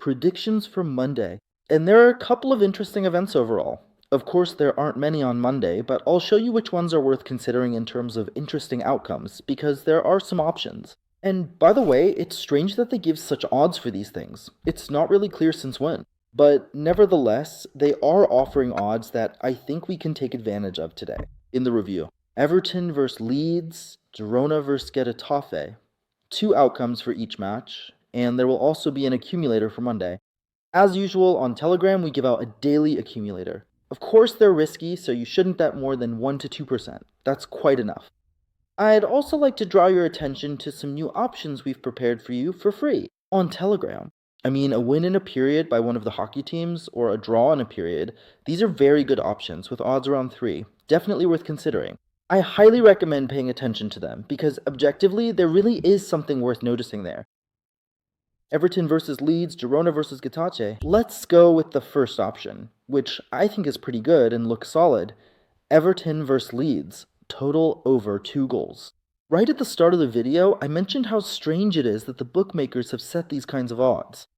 Predictions for Monday. And there are a couple of interesting events overall. Of course, there aren't many on Monday, but I'll show you which ones are worth considering in terms of interesting outcomes, because there are some options. And by the way, it's strange that they give such odds for these things. It's not really clear since when. But nevertheless, they are offering odds that I think we can take advantage of today in the review. Everton vs Leeds, Girona vs Getafe. 2 outcomes for each match, and there will also be an accumulator for Monday. As usual, on Telegram, we give out a daily accumulator. Of course, they're risky, so you shouldn't bet more than 1 to 2%. That's quite enough. I'd also like to draw your attention to some new options we've prepared for you for free on Telegram. I mean, a win in a period by one of the hockey teams, or a draw in a period, these are very good options with odds around 3. Definitely worth considering. I highly recommend paying attention to them, because objectively, there really is something worth noticing there. Everton versus Leeds, Girona versus Getafe. Let's go with the first option, which I think is pretty good and looks solid. Everton versus Leeds, total over 2 goals. Right at the start of the video, I mentioned how strange it is that the bookmakers have set these kinds of odds.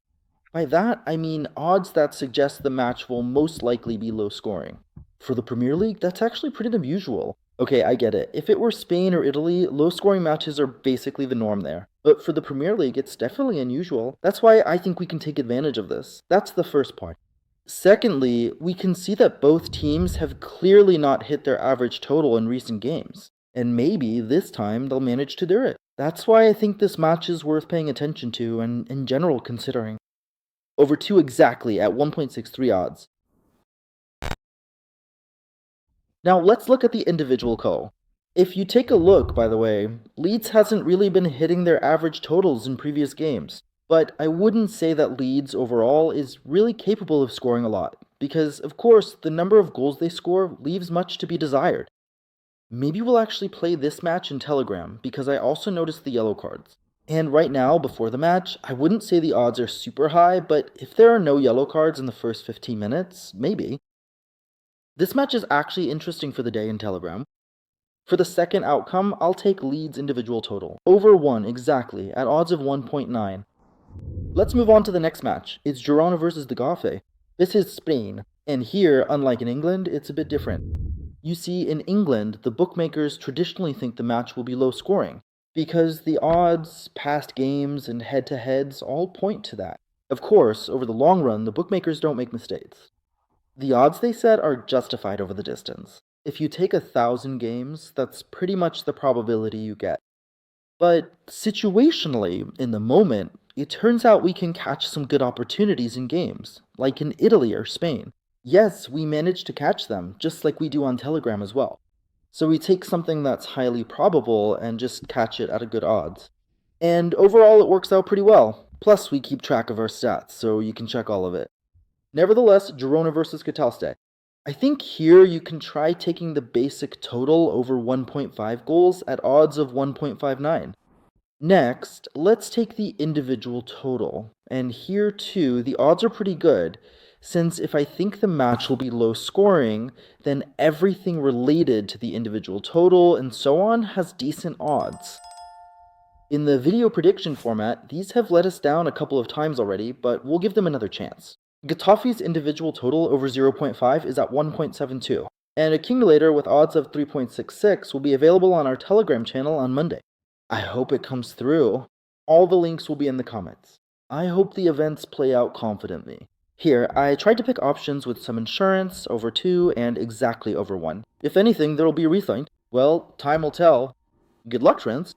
By that, I mean odds that suggest the match will most likely be low scoring. For the Premier League, that's actually pretty unusual. Okay, I get it. If it were Spain or Italy, low-scoring matches are basically the norm there. But for the Premier League, it's definitely unusual. That's why I think we can take advantage of this. That's the first part. Secondly, we can see that both teams have clearly not hit their average total in recent games. And maybe this time they'll manage to do it. That's why I think this match is worth paying attention to and in general considering. Over 2 exactly at 1.63 odds. Now let's look at the individual call. If you take a look, by the way, Leeds hasn't really been hitting their average totals in previous games. But I wouldn't say that Leeds overall is really capable of scoring a lot, because of course the number of goals they score leaves much to be desired. Maybe we'll actually play this match in Telegram, because I also noticed the yellow cards. And right now, before the match, I wouldn't say the odds are super high, but if there are no yellow cards in the first 15 minutes, maybe. This match is actually interesting for the day in Telegram. For the second outcome, I'll take Leeds' individual total. Over 1 exactly, at odds of 1.9. Let's move on to the next match. It's Girona versus Getafe. This is Spain, and here, unlike in England, it's a bit different. You see, in England, the bookmakers traditionally think the match will be low scoring, because the odds, past games, and head-to-heads all point to that. Of course, over the long run, the bookmakers don't make mistakes. The odds they set are justified over the distance. If you take 1,000 games, that's pretty much the probability you get. But situationally, in the moment, it turns out we can catch some good opportunities in games, like in Italy or Spain. Yes, we manage to catch them, just like we do on Telegram as well. So we take something that's highly probable and just catch it at a good odds. And overall it works out pretty well. Plus we keep track of our stats, so you can check all of it. Nevertheless, Girona versus Getafe. I think here you can try taking the basic total over 1.5 goals at odds of 1.59. Next, let's take the individual total. And here too, the odds are pretty good, since if I think the match will be low scoring, then everything related to the individual total and so on has decent odds. In the video prediction format, these have let us down a couple of times already, but we'll give them another chance. Getafe's individual total over 0.5 is at 1.72, and accumulator with odds of 3.66 will be available on our Telegram channel on Monday. I hope it comes through. All the links will be in the comments. I hope the events play out confidently. Here, I tried to pick options with some insurance, over 2, and exactly over 1. If anything, there will be a refund. Well, time will tell. Good luck, friends!